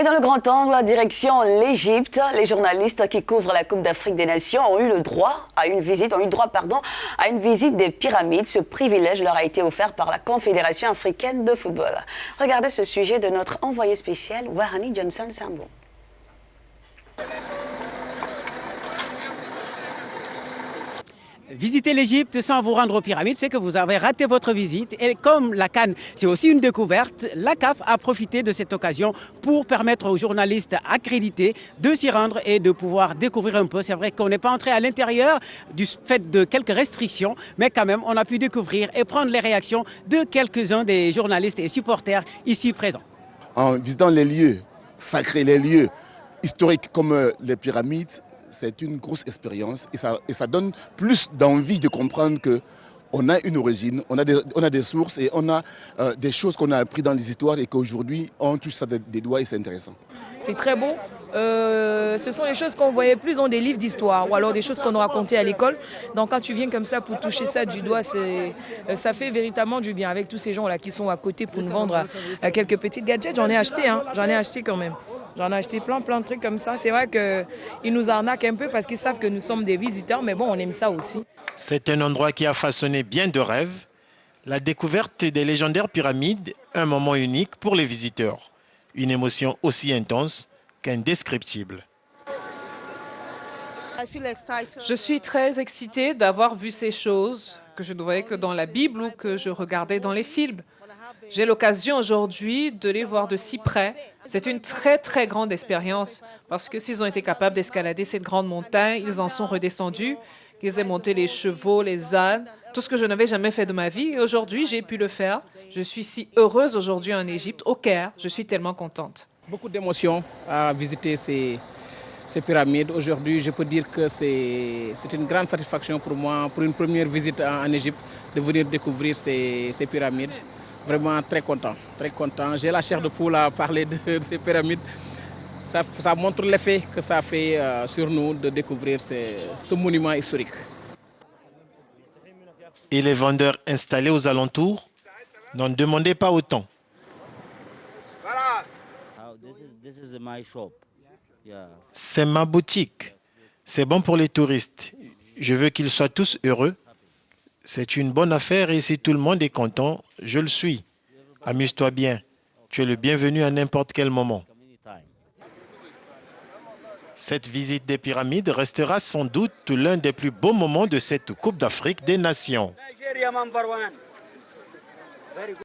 Et dans le grand angle, direction l'Égypte, les journalistes qui couvrent la Coupe d'Afrique des Nations ont eu droit à une visite des pyramides. Ce privilège leur a été offert par la Confédération africaine de football. Regardez ce sujet de notre envoyé spécial, Warani Johnson-Sambo. Visiter l'Égypte sans vous rendre aux pyramides, c'est que vous avez raté votre visite. Et comme la CAN, c'est aussi une découverte, la CAF a profité de cette occasion pour permettre aux journalistes accrédités de s'y rendre et de pouvoir découvrir un peu. C'est vrai qu'on n'est pas entré à l'intérieur du fait de quelques restrictions, mais quand même, on a pu découvrir et prendre les réactions de quelques-uns des journalistes et supporters ici présents. En visitant les lieux sacrés, les lieux historiques comme les pyramides, c'est une grosse expérience et ça donne plus d'envie de comprendre qu'on a une origine, on a des sources et on a des choses qu'on a apprises dans les histoires et qu'aujourd'hui on touche ça des doigts et c'est intéressant. C'est très beau. Ce sont les choses qu'on voyait plus dans des livres d'histoire ou alors des choses qu'on nous racontait à l'école. Donc quand tu viens comme ça pour toucher ça du doigt, ça fait véritablement du bien avec tous ces gens-là qui sont à côté pour nous vendre quelques petits gadgets. J'en ai acheté, j'en ai acheté quand même. J'en ai acheté plein de trucs comme ça. C'est vrai qu'ils nous arnaquent un peu parce qu'ils savent que nous sommes des visiteurs, mais bon, on aime ça aussi. C'est un endroit qui a façonné bien de rêves. La découverte des légendaires pyramides, un moment unique pour les visiteurs. Une émotion aussi intense qu'indescriptible. Je suis très excitée d'avoir vu ces choses que je ne voyais que dans la Bible ou que je regardais dans les films. J'ai l'occasion aujourd'hui de les voir de si près. C'est une très, très grande expérience parce que s'ils ont été capables d'escalader cette grande montagne, ils en sont redescendus, qu'ils aient monté les chevaux, les ânes, tout ce que je n'avais jamais fait de ma vie. Et aujourd'hui, j'ai pu le faire. Je suis si heureuse aujourd'hui en Égypte, au Caire. Je suis tellement contente. Beaucoup d'émotions à visiter ces pyramides. Aujourd'hui, je peux dire que c'est une grande satisfaction pour moi, pour une première visite en Égypte, de venir découvrir ces pyramides. Vraiment très content, très content. J'ai la chair de poule à parler de ces pyramides. Ça montre l'effet que ça fait sur nous de découvrir ce monument historique. Et les vendeurs installés aux alentours n'en demandaient pas autant. C'est ma boutique. C'est bon pour les touristes. Je veux qu'ils soient tous heureux. C'est une bonne affaire et si tout le monde est content, je le suis. Amuse-toi bien. Tu es le bienvenu à n'importe quel moment. Cette visite des pyramides restera sans doute l'un des plus beaux moments de cette Coupe d'Afrique des Nations.